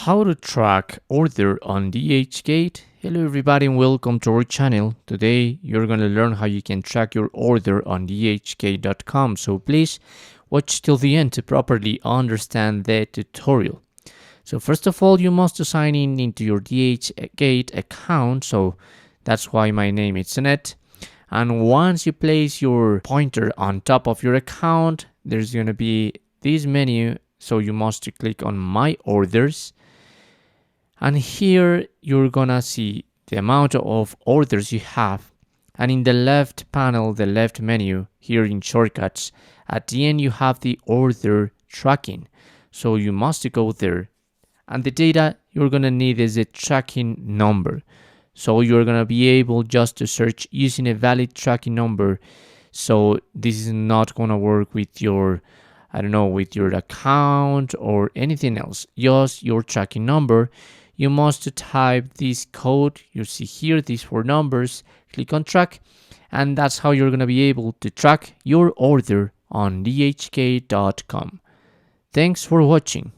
How to track order on DHgate. Hello everybody and welcome to our channel. Today you're going to learn how you can track your order on DHgate.com. So please watch till the end to properly understand the tutorial. So first of all, you must sign in into your DHgate account. So that's why my name is Annette. And once you place your pointer on top of your account, there's going to be this menu. So you must click on My Orders. And here you're gonna see the amount of orders you have. And in the left panel, the left menu, here in shortcuts, at the end you have the order tracking. So you must go there. And the data you're gonna need is a tracking number. So you're gonna be able just to search using a valid tracking number. So this is not gonna work with your, with your account or anything else. Just your tracking number. You must type this code you see here, these 4 numbers, click on track, and that's how you're going to be able to track your order on DHgate.com. Thanks for watching.